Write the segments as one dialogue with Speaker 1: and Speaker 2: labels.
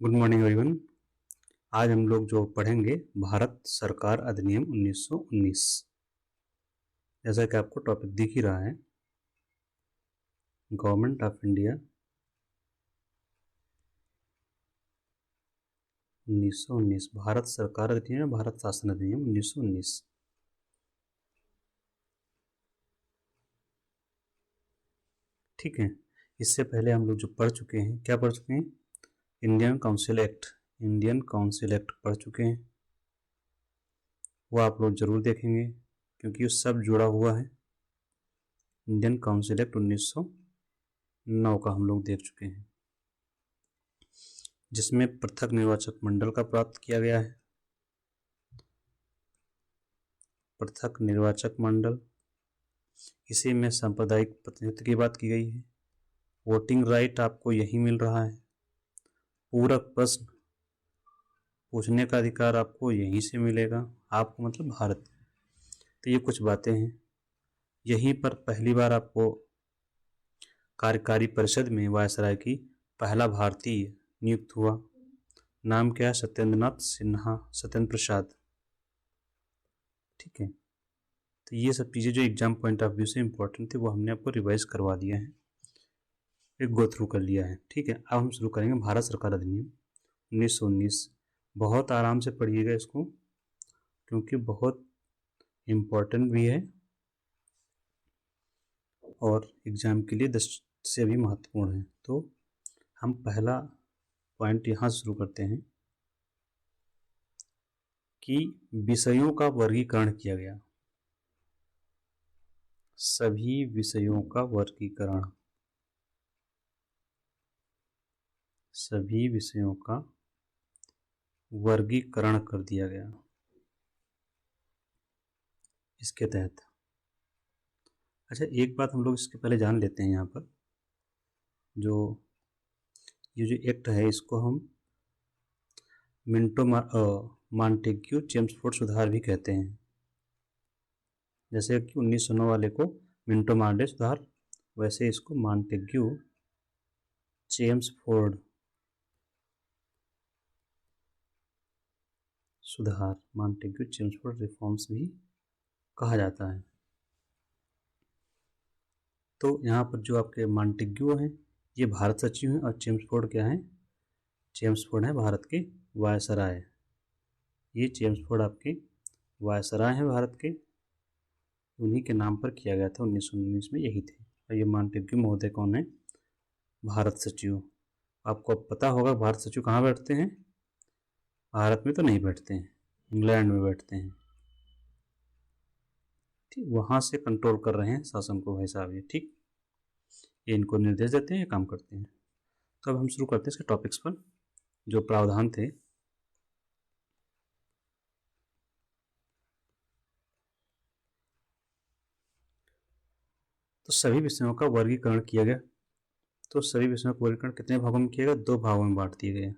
Speaker 1: Good morning everyone. आज हम लोग जो पढ़ेंगे भारत सरकार अधिनियम 1919। जैसा कि आपको टॉपिक दिख ही रहा है, गवर्नमेंट ऑफ इंडिया 1919, भारत सरकार अधिनियम, भारत शासन अधिनियम 1919। ठीक है, इससे पहले हम लोग जो पढ़ चुके हैं, क्या पढ़ चुके हैं? Indian council act, Indian council act पढ़ चुके हैं। वो आप लोग जरूर देखेंगे क्योंकि वो सब जुड़ा हुआ है। इंडियन काउंसिल एक्ट 1909 का हम लोग देख चुके हैं, जिसमें पृथक निर्वाचक मंडल का प्राप्त किया गया है। पृथक निर्वाचक मंडल, इसी में सांप्रदायिक प्रतिनिधित्व की बात की गई है। वोटिंग राइट आपको यही मिल रहा है। पूरक प्रश्न पूछने का अधिकार आपको यहीं से मिलेगा, आपको मतलब भारत। तो ये कुछ बातें हैं। यहीं पर पहली बार आपको कार्यकारी परिषद में वायसराय की पहला भारतीय नियुक्त हुआ। नाम क्या है? सत्येंद्रनाथ सिन्हा, सत्येंद्र प्रसाद। ठीक है, तो ये सब चीज़ें जो एग्जाम पॉइंट ऑफ व्यू से इंपॉर्टेंट थी वो हमने आपको रिवाइज करवा दिया है, एक गो थ्रू कर लिया है। ठीक है, अब हम शुरू करेंगे भारत सरकार अधिनियम 1919। बहुत आराम से पढ़िएगा इसको क्योंकि बहुत इम्पोर्टेंट भी है और एग्जाम के लिए दृष्टि से भी महत्वपूर्ण है। तो हम पहला पॉइंट यहाँ से शुरू करते हैं कि विषयों का वर्गीकरण किया गया। सभी विषयों का वर्गीकरण, सभी विषयों का वर्गीकरण कर दिया गया इसके तहत। अच्छा, एक बात हम लोग इसके पहले जान लेते हैं। यहाँ पर ये जो एक्ट है इसको हम मिंटो मॉन्टेग्यू चेम्सफोर्ड सुधार भी कहते हैं। जैसे कि 1909 वाले को मिंटो मार्ले सुधार, वैसे इसको मॉन्टेग्यू चेम्सफोर्ड सुधार, मॉन्टेग्यू चेम्सफोर्ड रिफॉर्म्स भी कहा जाता है। तो यहाँ पर जो आपके मॉन्टेग्यू हैं ये भारत सचिव हैं और चेम्सफोर्ड क्या है? चेम्सफोर्ड है भारत के वायसराय। ये चेम्सफोर्ड आपके वायसराय हैं भारत के, उन्हीं के नाम पर किया गया था 1919 में, यही थे। और ये मॉन्टेग्यू महोदय कौन है? भारत सचिव। आपको अब पता होगा भारत सचिव कहाँ बैठते हैं? भारत में तो नहीं बैठते हैं, इंग्लैंड में बैठते हैं। ठीक, वहाँ से कंट्रोल कर रहे हैं शासन को भाई साहब ये। ठीक, ये इनको निर्देश देते हैं, ये काम करते हैं। तो अब हम शुरू करते हैं इसके टॉपिक्स पर, जो प्रावधान थे। तो सभी विषयों का वर्गीकरण किया गया। तो सभी विषयों का वर्गीकरण कितने भागों में किया गया? 2 भागों में बांट दिए गए।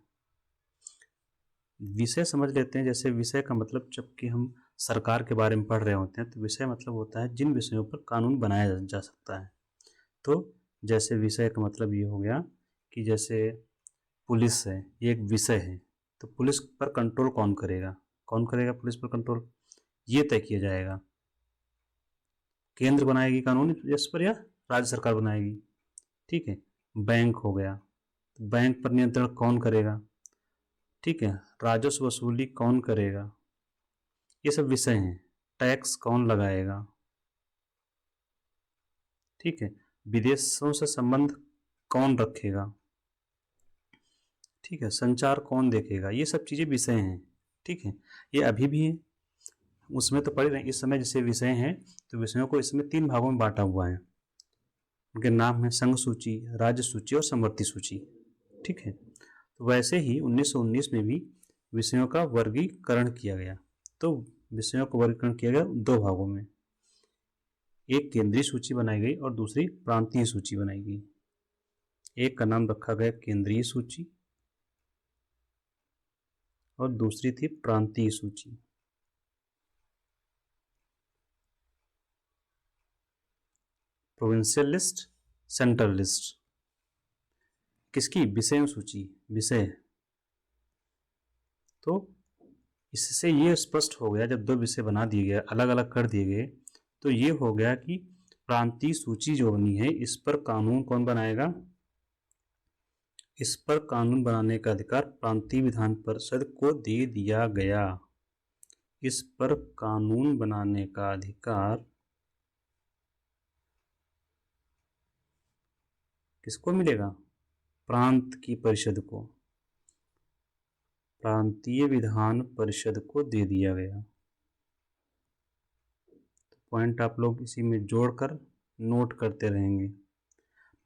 Speaker 1: विषय समझ लेते हैं। जैसे विषय का मतलब, जबकि हम सरकार के बारे में पढ़ रहे होते हैं तो विषय मतलब होता है जिन विषयों पर कानून बनाया जा सकता है। तो जैसे विषय का मतलब ये हो गया कि जैसे पुलिस है, ये एक विषय है। तो पुलिस पर कंट्रोल कौन करेगा? कौन करेगा पुलिस पर कंट्रोल? ये तय किया जाएगा। केंद्र बनाएगी कानून इस पर या राज्य सरकार बनाएगी? ठीक है, बैंक हो गया, तो बैंक पर नियंत्रण कौन करेगा? ठीक है, राजस्व वसूली कौन करेगा? ये सब विषय हैं। टैक्स कौन लगाएगा? ठीक है, विदेशों से संबंध कौन रखेगा? ठीक है, संचार कौन देखेगा? ये सब चीज़ें विषय हैं। ठीक है, ये अभी भी है, उसमें तो पढ़ रहे हैं। इस समय जैसे विषय हैं तो विषयों को इसमें 3 भागों में बांटा हुआ है। उनके नाम है संघ सूची, राज्य सूची और समवर्ती सूची। ठीक है, तो वैसे ही 1919 में भी विषयों का वर्गीकरण किया गया। तो विषयों का वर्गीकरण किया गया 2 भागों में। एक केंद्रीय सूची बनाई गई और दूसरी प्रांतीय सूची बनाई गई। एक का नाम रखा गया केंद्रीय सूची और दूसरी थी प्रांतीय सूची। Provincial list, central list. किसकी? विषयों सूची, विषय तो इससे ये स्पष्ट हो गया, जब दो विषय बना दिए गए, अलग अलग कर दिए गए, तो ये हो गया कि प्रांतीय सूची जो बनी है इस पर कानून कौन बनाएगा? इस पर कानून बनाने का अधिकार प्रांतीय विधान परिषद को दे दिया गया। इस पर कानून बनाने का अधिकार किसको मिलेगा? प्रांत की परिषद को, प्रांतीय विधान परिषद को दे दिया गया। तो पॉइंट आप लोग इसी में जोड़कर नोट करते रहेंगे।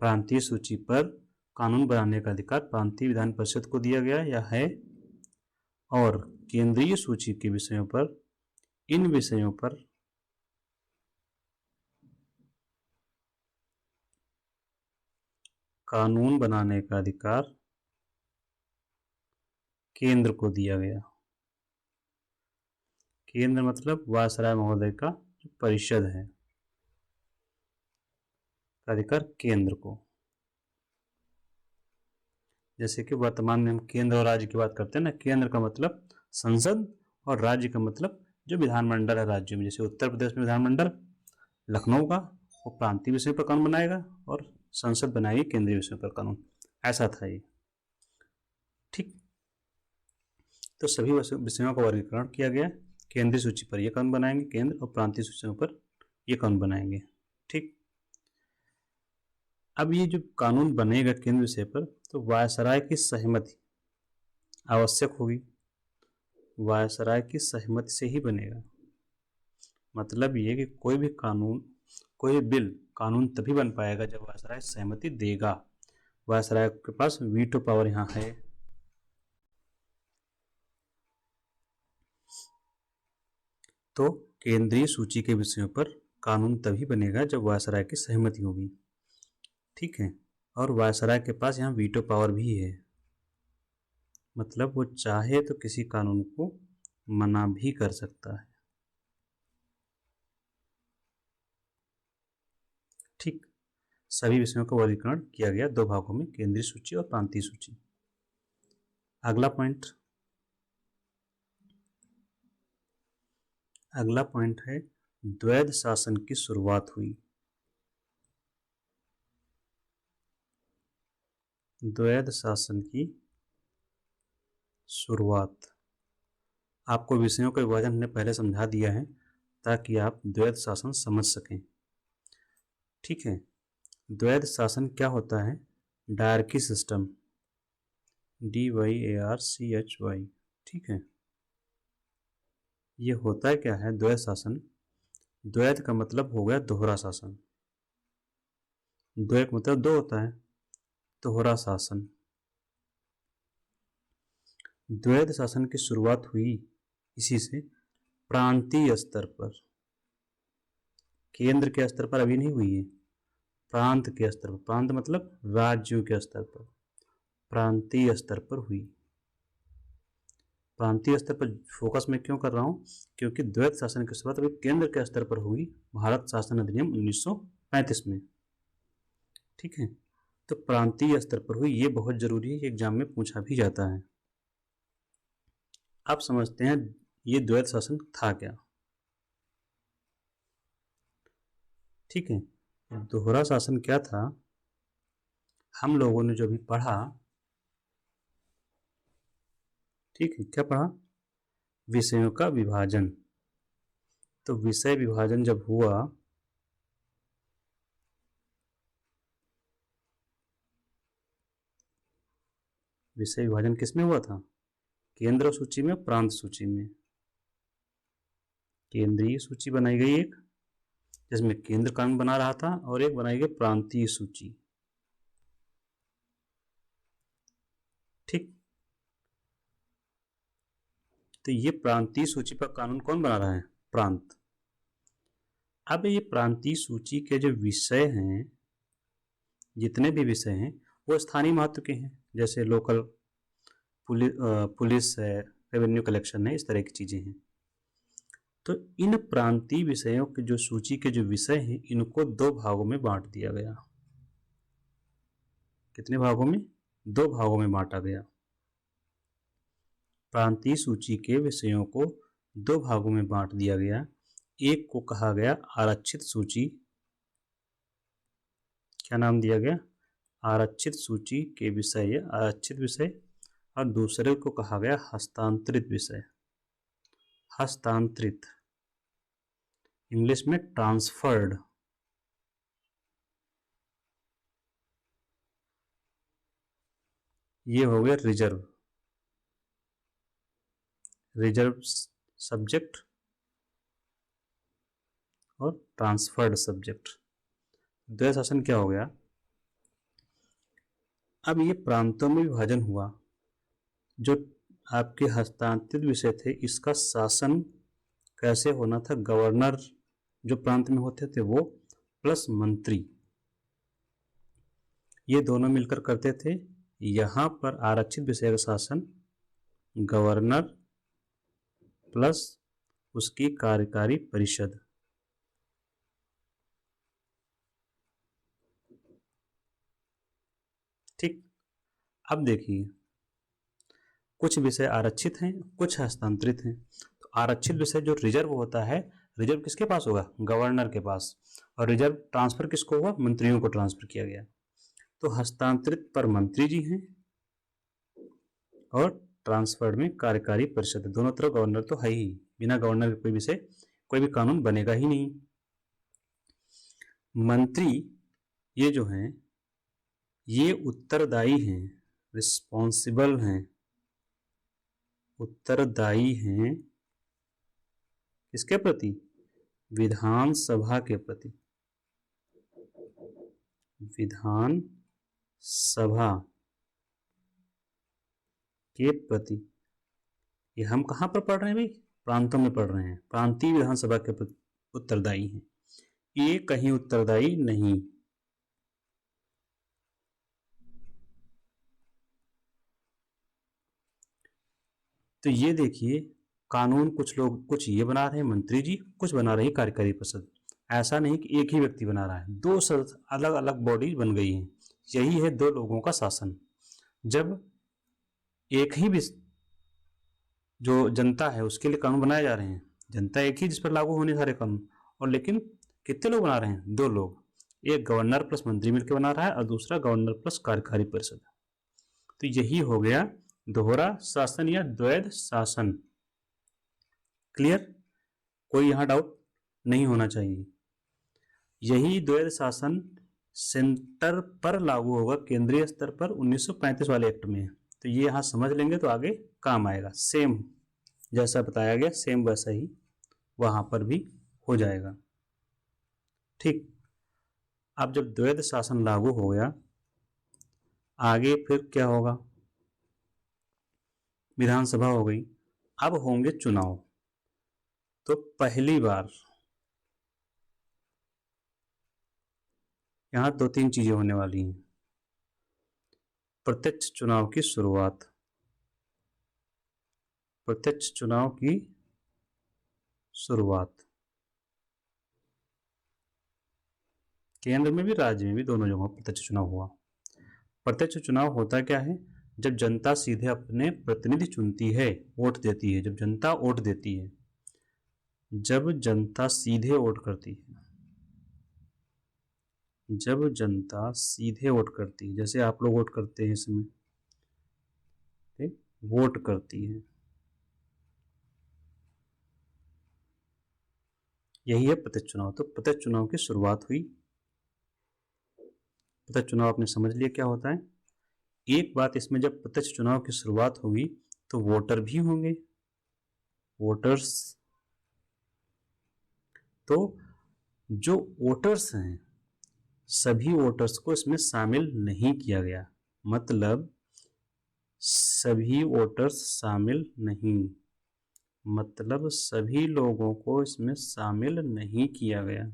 Speaker 1: प्रांतीय सूची पर कानून बनाने का अधिकार प्रांतीय विधान परिषद को दिया गया या है, और केंद्रीय सूची के विषयों पर, इन विषयों पर कानून बनाने का अधिकार केंद्र को दिया गया। केंद्र मतलब वायसराय महोदय का जो परिषद है, अधिकार केंद्र को। जैसे कि वर्तमान में हम केंद्र और राज्य की बात करते हैं ना, केंद्र का मतलब संसद और राज्य का मतलब जो विधानमंडल है राज्यों में। जैसे उत्तर प्रदेश में विधानमंडल, लखनऊ का, वो प्रांतीय विषय पर कानून बनाएगा और संसद बनाएगी केंद्रीय विषय पर कानून। ऐसा था ये, ठीक। तो सभी विषयों का वर्गीकरण किया गया। केंद्रीय सूची पर ये कानून बनाएंगे केंद्र, और प्रांतीय सूचियों पर ये कानून बनाएंगे, ठीक। अब ये जो कानून बनेगा केंद्र विषय पर, तो वायसराय की सहमति आवश्यक होगी। वायसराय की सहमति से ही बनेगा। मतलब ये कि कोई भी कानून, कोई भी बिल कानून तभी बन पाएगा जब वायसराय सहमति देगा। वायसराय के पास वीटो पावर यहाँ है। तो केंद्रीय सूची के विषयों पर कानून तभी बनेगा जब वायसराय की सहमति होगी, ठीक है। और वायसराय के पास यहाँ वीटो पावर भी है, मतलब वो चाहे तो किसी कानून को मना भी कर सकता है, ठीक। सभी विषयों का वर्गीकरण किया गया दो भागों में, केंद्रीय सूची और प्रांतीय सूची। अगला पॉइंट, अगला पॉइंट है द्वैध शासन की शुरुआत हुई। द्वैध शासन की शुरुआत। आपको विषयों का विभाजन हमने पहले समझा दिया है ताकि आप द्वैध शासन समझ सकें, ठीक है। द्वैध शासन क्या होता है? डायरकी सिस्टम, DYARCHY, ठीक है। ये होता क्या है द्वैध शासन? द्वैध का मतलब हो गया दोहरा शासन। द्वैध मतलब दो होता है, दोहरा शासन। द्वैध शासन की शुरुआत हुई इसी से प्रांतीय स्तर पर, केंद्र के स्तर पर अभी नहीं हुई है, प्रांत के स्तर पर। प्रांत मतलब राज्यों के स्तर पर, प्रांतीय स्तर पर हुई। प्रांतीय स्तर पर फोकस मैं क्यों कर रहा हूँ? क्योंकि द्वैध शासन की शुरुआत अभी केंद्र के स्तर पर हुई, भारत शासन अधिनियम 1935 में, ठीक है। तो प्रांतीय स्तर पर हुई, ये बहुत जरूरी है, एग्जाम में पूछा भी जाता है। आप समझते हैं ये द्वैध शासन था क्या, ठीक है। दोहरा शासन क्या था? हम लोगों ने जो भी पढ़ा, ठीक है, क्या पढ़ा? विषयों का विभाजन। तो विषय विभाजन जब हुआ, विषय विभाजन किसमें हुआ था? केंद्र सूची में, प्रांत सूची में। केंद्रीय सूची बनाई गई एक, जिसमें केंद्र कानून बना रहा था, और एक बनाई गई प्रांतीय सूची, ठीक। तो ये प्रांतीय सूची पर कानून कौन बना रहा है? प्रांत। अब ये प्रांतीय सूची के जो विषय हैं, जितने भी विषय हैं, वो स्थानीय महत्व के हैं। जैसे लोकल पुलिस है, रेवेन्यू कलेक्शन है, इस तरह की चीजें हैं। तो इन प्रांतीय विषयों के जो सूची के जो विषय हैं, इनको दो भागों में बांट दिया गया। कितने भागों में? दो भागों में बांटा गया। प्रांतीय सूची के विषयों को दो भागों में बांट दिया गया। एक को कहा गया आरक्षित सूची, क्या नाम दिया गया? आरक्षित सूची के विषय, आरक्षित विषय, और दूसरे को कहा गया हस्तांतरित विषय। हस्तांतरित, इंग्लिश में ट्रांसफर्ड। ये हो गया रिजर्व, रिजर्व सब्जेक्ट और ट्रांसफर्ड सब्जेक्ट। द्वैध शासन क्या हो गया? अब ये प्रांतों में विभाजन हुआ। जो आपके हस्तांतरित विषय थे, इसका शासन कैसे होना था? गवर्नर जो प्रांत में होते थे वो, प्लस मंत्री, ये दोनों मिलकर करते थे। यहाँ पर आरक्षित विषय का शासन गवर्नर प्लस उसकी कार्यकारी परिषद। ठीक, अब देखिए, कुछ विषय आरक्षित हैं, कुछ हस्तांतरित हैं। तो आरक्षित विषय जो रिजर्व होता है, रिजर्व किसके पास होगा? गवर्नर के पास। और रिजर्व ट्रांसफर किसको हुआ? मंत्रियों को ट्रांसफर किया गया। तो हस्तांतरित पर मंत्री जी हैं और ट्रांसफर्ड में कार्यकारी परिषद। दोनों तरफ गवर्नर तो है ही, बिना गवर्नर के कोई विषय, कोई भी कानून बनेगा ही नहीं। मंत्री ये जो हैं, ये उत्तरदायी हैं, रिस्पॉन्सिबल हैं, उत्तरदायी हैं किसके प्रति? विधानसभा के प्रति। विधान सभा के प्रति। ये हम कहाँ पर पढ़ रहे हैं भाई? प्रांतों में पढ़ रहे हैं। प्रांतीय विधानसभा के प्रति उत्तरदायी हैं, ये कहीं उत्तरदायी नहीं। तो ये देखिए, कानून कुछ लोग, कुछ ये बना रहे हैं मंत्री जी, कुछ बना रही कार्यकारी परिषद। ऐसा नहीं कि एक ही व्यक्ति बना रहा है, दो अलग अलग बॉडी बन गई हैं। यही है दो लोगों का शासन। जब एक ही जो जनता है उसके लिए कानून बनाए जा रहे हैं, जनता एक ही जिस पर लागू होने सारे कानून, और लेकिन कितने लोग बना रहे हैं? दो लोग, एक गवर्नर प्लस मंत्री मिलकर बना रहा है और दूसरा गवर्नर प्लस कार्यकारी परिषद। तो यही हो गया दोहरा शासन या द्वैध शासन। क्लियर? कोई यहां डाउट नहीं होना चाहिए। यही द्वैध शासन सेंटर पर लागू होगा, केंद्रीय स्तर पर 1935 वाले एक्ट में। तो ये यहां समझ लेंगे तो आगे काम आएगा। सेम जैसा बताया गया, सेम वैसा ही वहां पर भी हो जाएगा। ठीक, अब जब द्वैध शासन लागू हो गया, आगे फिर क्या होगा? विधानसभा हो गई, अब होंगे चुनाव। तो पहली बार यहां दो तीन चीजें होने वाली हैं। प्रत्यक्ष चुनाव की शुरुआत, प्रत्यक्ष चुनाव की शुरुआत केंद्र में भी राज्य में भी दोनों जगहों प्रत्यक्ष चुनाव हुआ। प्रत्यक्ष चुनाव होता क्या है? जब जनता सीधे अपने प्रतिनिधि चुनती है, वोट देती है। जब जनता वोट देती है, जब जनता सीधे वोट करती है, जब जनता सीधे वोट करती है, जैसे आप लोग वोट करते हैं इसमें, ठीक, वोट करती है, यही है प्रत्यक्ष चुनाव। तो प्रत्यक्ष चुनाव की शुरुआत हुई। प्रत्यक्ष चुनाव आपने समझ लिया क्या होता है। एक बात इसमें, जब प्रत्यक्ष चुनाव की शुरुआत होगी तो वोटर भी होंगे, वोटर्स। तो जो वोटर्स हैं, सभी वोटर्स को इसमें शामिल नहीं किया गया। मतलब सभी वोटर्स शामिल नहीं, मतलब सभी लोगों को इसमें शामिल नहीं किया गया।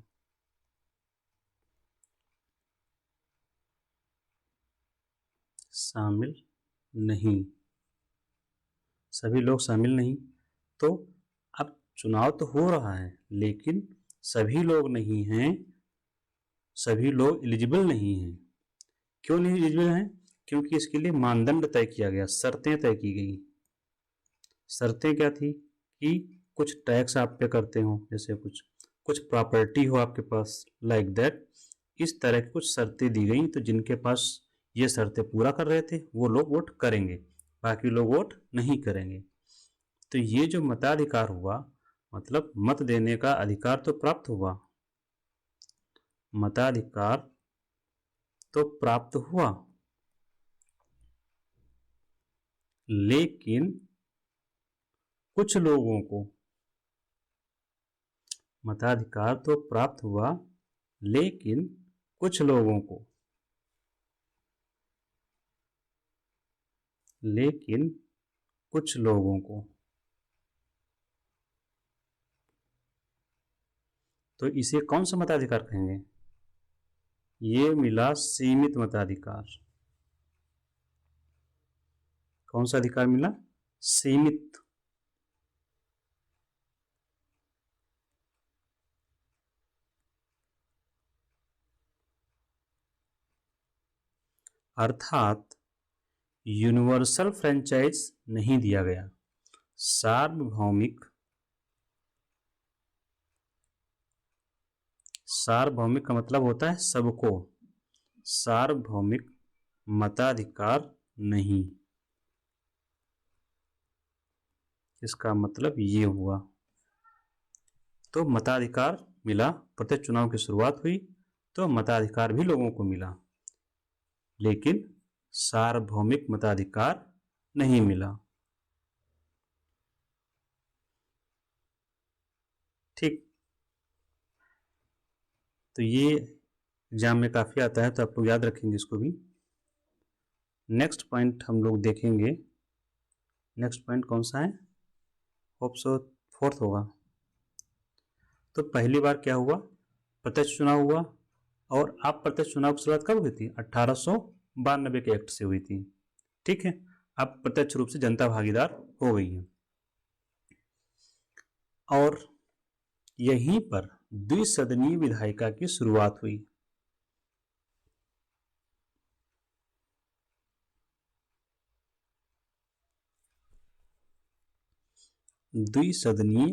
Speaker 1: शामिल नहीं, सभी लोग शामिल नहीं। तो अब चुनाव तो हो रहा है, लेकिन सभी लोग नहीं हैं, सभी लोग एलिजिबल नहीं हैं। क्यों नहीं एलिजिबल हैं? क्योंकि इसके लिए मानदंड तय किया गया, शर्तें तय की गई। शर्तें क्या थी कि कुछ टैक्स आप पे करते हो, जैसे कुछ प्रॉपर्टी हो आपके पास, लाइक दैट, इस तरह की कुछ शर्तें दी गई। तो जिनके पास ये शर्तें पूरा कर रहे थे वो लोग वोट करेंगे, बाकी लोग वोट नहीं करेंगे। तो ये जो मताधिकार हुआ, मतलब मत देने का अधिकार तो प्राप्त हुआ, मताधिकार तो प्राप्त हुआ, लेकिन कुछ लोगों को, मताधिकार तो प्राप्त हुआ लेकिन कुछ लोगों को, लेकिन कुछ लोगों को, तो इसे कौन सा मताधिकार कहेंगे? ये मिला सीमित मताधिकार। कौन सा अधिकार मिला? सीमित। अर्थात यूनिवर्सल फ्रेंचाइज नहीं दिया गया, सार्वभौमिक, सार्वभौमिक का मतलब होता है सबको, सार्वभौमिक मताधिकार नहीं। इसका मतलब ये हुआ। तो मताधिकार मिला, प्रत्येक चुनाव की शुरुआत हुई तो मताधिकार भी लोगों को मिला, लेकिन सार्वभौमिक मताधिकार नहीं मिला। ठीक, तो ये एग्जाम में काफ़ी आता है, तो आप लोग याद रखेंगे इसको भी। नेक्स्ट पॉइंट हम लोग देखेंगे। नेक्स्ट पॉइंट कौन सा है? होप सो फोर्थ होगा। तो पहली बार क्या हुआ? प्रत्यक्ष चुनाव हुआ। और आप प्रत्यक्ष चुनाव की शुरुआत कब हुई थी? 1892 के एक्ट से हुई थी। ठीक है, अब प्रत्यक्ष रूप से जनता भागीदार हो गई है। और यहीं पर द्विसदनीय विधायिका की शुरुआत हुई। द्विसदनीय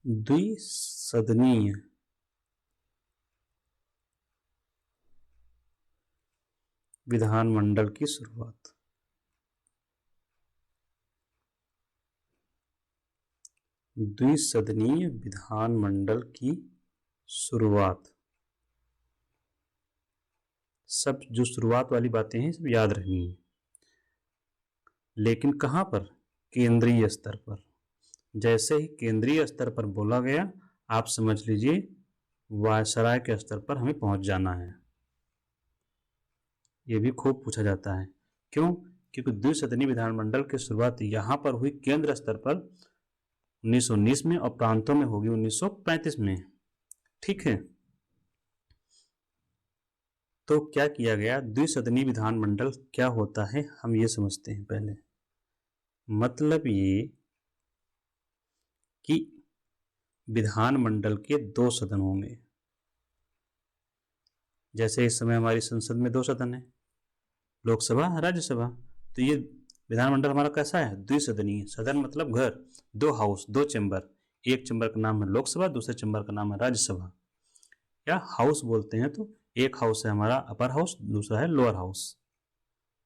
Speaker 1: द्विसदनीय विधानमंडल की शुरुआत। द्विसदनीय विधानमंडल की शुरुआत। सब जो शुरुआत वाली बातें हैं सब याद रखनी है, लेकिन कहां पर? केंद्रीय स्तर पर। जैसे ही केंद्रीय स्तर पर बोला गया, आप समझ लीजिए वायसराय के स्तर पर हमें पहुंच जाना है। ये भी खूब पूछा जाता है। क्यों? क्योंकि द्विसदनीय विधानमंडल की शुरुआत यहां पर हुई केंद्र स्तर पर 1919 में, और प्रांतों में होगी 1935 में। ठीक है, तो क्या किया गया? द्विसदनीय विधानमंडल क्या होता है हम ये समझते हैं पहले। मतलब ये कि विधानमंडल के दो सदन होंगे। जैसे इस समय हमारी संसद में दो सदन है, लोकसभा, राज्यसभा। तो ये विधानमंडल हमारा कैसा है? द्विसदनीय। सदन मतलब घर, दो हाउस, दो चैम्बर। एक चैम्बर का नाम है लोकसभा, दूसरे चैम्बर का नाम है राज्यसभा, या हाउस बोलते हैं। तो एक हाउस है हमारा अपर हाउस, दूसरा है लोअर हाउस।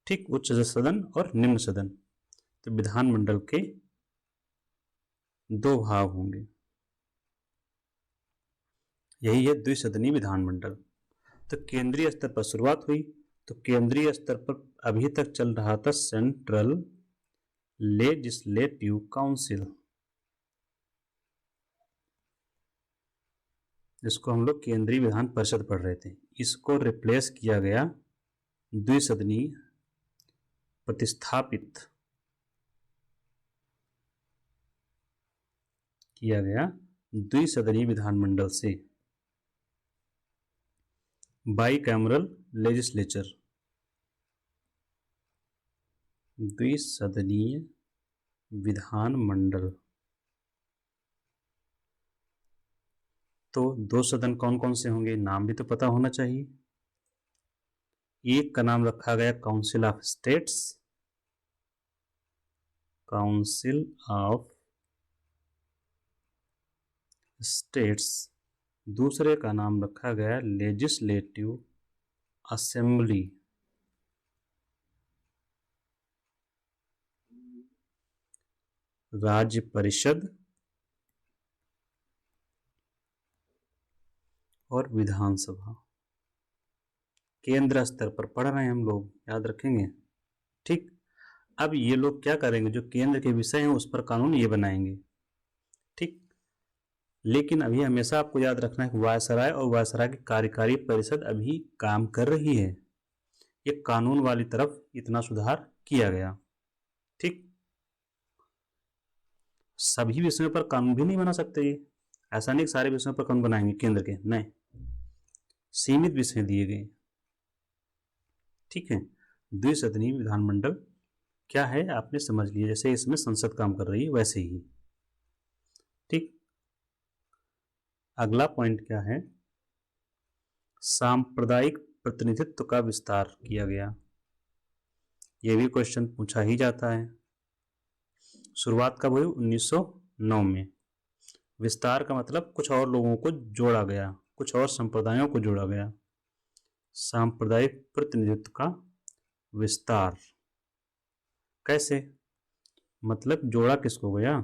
Speaker 1: ठीक, उच्च सदन और निम्न सदन। तो विधानमंडल के दो भाग होंगे, यही है द्विसदनीय विधानमंडल। तो केंद्रीय स्तर पर शुरुआत हुई। तो केंद्रीय स्तर पर अभी तक चल रहा था सेंट्रल लेजिस्लेटिव काउंसिल, जिसको हम लोग केंद्रीय विधान परिषद पढ़ रहे थे। इसको रिप्लेस किया गया द्विसदनीय प्रतिस्थापित किया गया द्विसदनीय विधानमंडल से, बाई कैमरल लेजिस्लेचर। द्विसदनीय विधानमंडल तो 2 सदन कौन कौन से होंगे, नाम भी तो पता होना चाहिए। एक का नाम रखा गया council of states, council of states. दूसरे का नाम रखा गया लेजिस्लेटिव असेंबली, राज्य परिषद और विधानसभा। केंद्र स्तर पर पढ़ रहे हैं हम लोग, याद रखेंगे। ठीक, अब ये लोग क्या करेंगे, जो केंद्र के विषय हैं उस पर कानून ये बनाएंगे। ठीक, लेकिन अभी हमेशा आपको याद रखना है कि वायसराय और वायसराय की कार्यकारी परिषद अभी काम कर रही है। ये कानून वाली तरफ इतना सुधार किया गया। ठीक, सभी विषयों पर कानून भी नहीं बना सकते ये, ऐसा नहीं कि सारे विषयों पर कानून बनाएंगे केंद्र के, नहीं, सीमित विषय दिए गए। ठीक है, द्विसदनीय विधानमंडल क्या है आपने समझ लिया, जैसे इसमें संसद काम कर रही है वैसे ही। ठीक, अगला पॉइंट क्या है, सांप्रदायिक प्रतिनिधित्व का विस्तार किया गया। यह भी क्वेश्चन पूछा ही जाता है। शुरुआत कब हुई, 1909 में। विस्तार का मतलब कुछ और लोगों को जोड़ा गया, कुछ और संप्रदायों को जोड़ा गया। सांप्रदायिक प्रतिनिधित्व का विस्तार कैसे, मतलब जोड़ा किसको गया,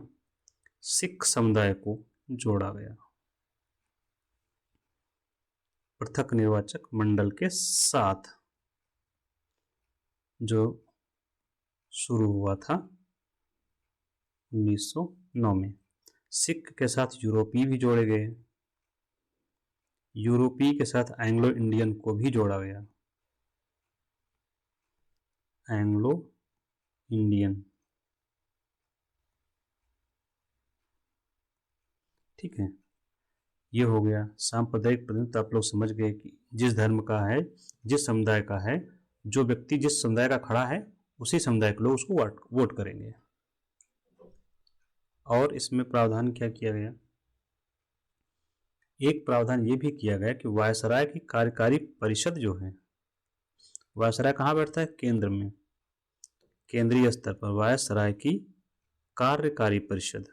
Speaker 1: सिख समुदाय को जोड़ा गया। पृथक निर्वाचक मंडल के साथ जो शुरू हुआ था 1909 में। सिख के साथ यूरोपीय भी जोड़े गए, यूरोपीय के साथ एंग्लो इंडियन को भी जोड़ा गया, एंग्लो इंडियन। ठीक है, ये हो गया सांप्रदायिक प्रतिनिधित्व। आप लोग समझ गए कि जिस धर्म का है, जिस समुदाय का है, जो व्यक्ति जिस समुदाय का खड़ा है उसी समुदाय के लोग उसको वोट करेंगे। और इसमें प्रावधान क्या किया गया, एक प्रावधान ये भी किया गया कि वायसराय की कार्यकारी परिषद जो है, वायसराय कहाँ बैठता है, केंद्र में, केंद्रीय स्तर पर वायसराय की कार्यकारी परिषद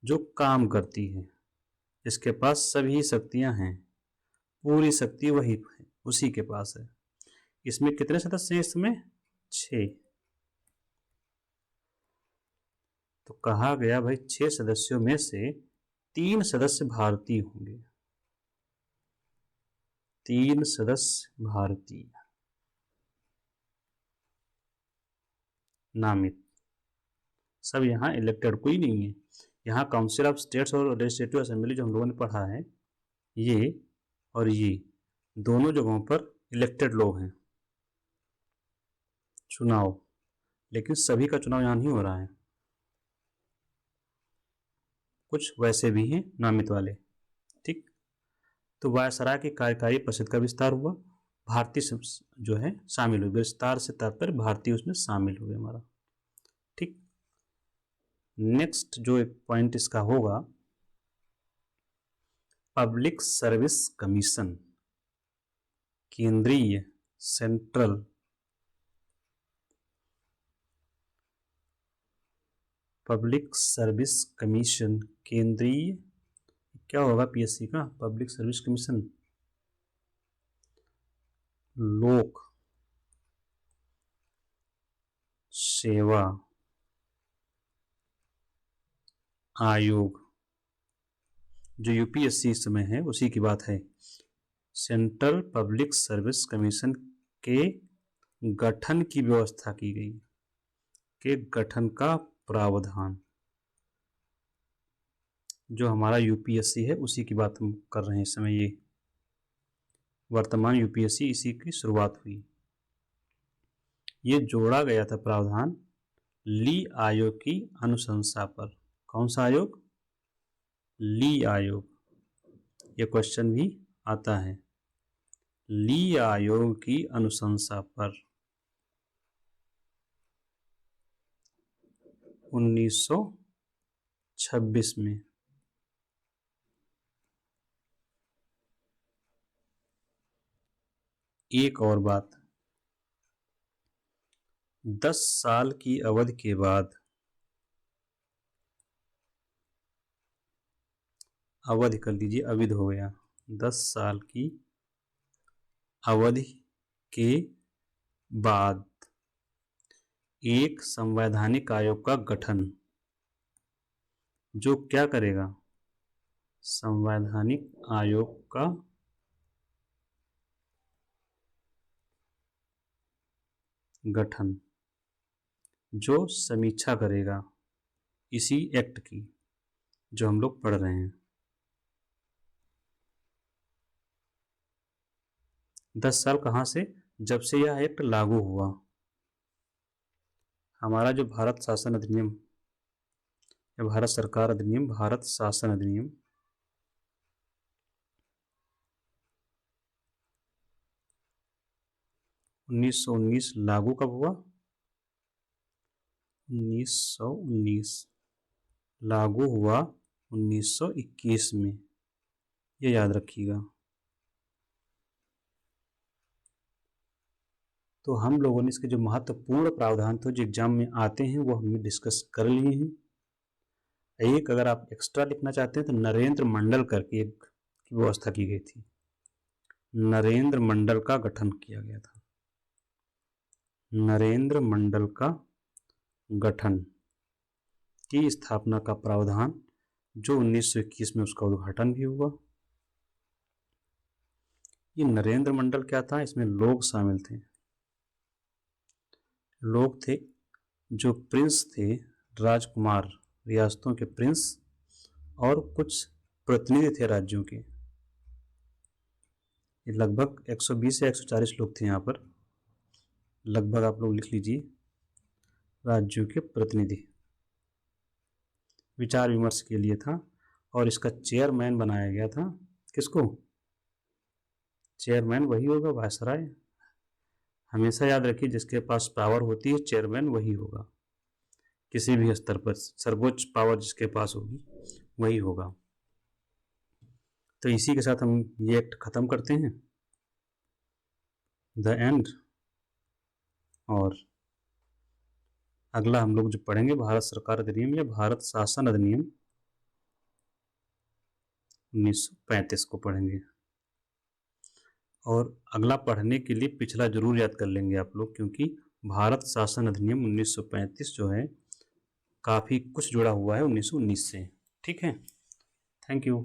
Speaker 1: जो काम करती है, इसके पास सभी शक्तियां हैं, पूरी शक्ति वही है, उसी के पास है। इसमें कितने सदस्य हैं, इसमें 6। तो कहा गया भाई 6 सदस्यों में से 3 सदस्य भारतीय होंगे, 3 सदस्य भारतीय नामित। सब यहाँ इलेक्टेड कोई नहीं है। यहाँ काउंसिल ऑफ स्टेट्स और लेजिस्लेटिव असेंबली जो हम लोगों ने पढ़ा है, ये और ये दोनों जगहों पर इलेक्टेड लोग हैं, चुनाव, लेकिन सभी का चुनाव यहाँ नहीं हो रहा है, कुछ वैसे भी हैं नामित वाले। ठीक, तो वायसराय की कार्यकारी परिषद का विस्तार हुआ, भारतीय जो है शामिल हुए, विस्तार से तात्पर्य भारतीय उसमें शामिल हुए हमारा। ठीक, नेक्स्ट जो एक पॉइंट इसका होगा, पब्लिक सर्विस कमीशन, केंद्रीय, सेंट्रल पब्लिक सर्विस कमीशन, केंद्रीय क्या होगा पीएससी का, पब्लिक सर्विस कमीशन, लोक सेवा आयोग, जो यूपीएससी इस समय है उसी की बात है। सेंट्रल पब्लिक सर्विस कमीशन के गठन की व्यवस्था की गई, के गठन का प्रावधान, जो हमारा यूपीएससी है उसी की बात हम कर रहे हैं इस समय। ये वर्तमान यूपीएससी इसी की शुरुआत हुई। ये जोड़ा गया था प्रावधान ली आयोग की अनुशंसा पर। कौन सा आयोग, ली आयोग, ये क्वेश्चन भी आता है, ली आयोग की अनुशंसा पर 1926 में। एक और बात, 10 साल की अवधि के बाद, अवधि कर लीजिए, अविध हो गया, 10 साल की अवधि के बाद एक संवैधानिक आयोग का गठन, जो क्या करेगा, संवैधानिक आयोग का गठन, जो समीक्षा करेगा इसी एक्ट की जो हम लोग पढ़ रहे हैं। 10 साल कहाँ से, जब से यह एक्ट लागू हुआ। हमारा जो भारत शासन अधिनियम या भारत सरकार अधिनियम, भारत शासन अधिनियम 1919 लागू कब हुआ, 1919 लागू हुआ 1921 में, ये याद रखिएगा। तो हम लोगों ने इसके जो महत्वपूर्ण प्रावधान थे जो एग्जाम में आते हैं वो हमने डिस्कस कर लिए हैं। एक अगर आप एक्स्ट्रा लिखना चाहते हैं तो नरेंद्र मंडल करके एक की व्यवस्था की गई थी, नरेंद्र मंडल का गठन किया गया था, नरेंद्र मंडल का गठन की स्थापना का प्रावधान, जो 1921 में उसका उद्घाटन भी हुआ। ये नरेंद्र मंडल क्या था, इसमें लोग शामिल थे, लोग थे जो प्रिंस थे, राजकुमार, रियासतों के प्रिंस, और कुछ प्रतिनिधि थे राज्यों के। ये लगभग 120 या 140 लोग थे यहाँ पर, लगभग आप लोग लिख लीजिए, राज्यों के प्रतिनिधि, विचार विमर्श के लिए था। और इसका चेयरमैन बनाया गया था, किसको, चेयरमैन वही होगा वायसराय। हमेशा याद रखिए जिसके पास पावर होती है चेयरमैन वही होगा, किसी भी स्तर पर सर्वोच्च पावर जिसके पास होगी वही होगा। तो इसी के साथ हम ये एक्ट खत्म करते हैं, द एंड। और अगला हम लोग जो पढ़ेंगे भारत सरकार अधिनियम या भारत शासन अधिनियम 1935 को पढ़ेंगे। और अगला पढ़ने के लिए पिछला जरूर याद कर लेंगे आप लोग, क्योंकि भारत शासन अधिनियम 1935 जो है काफ़ी कुछ जुड़ा हुआ है 1919 से। ठीक है, थैंक यू।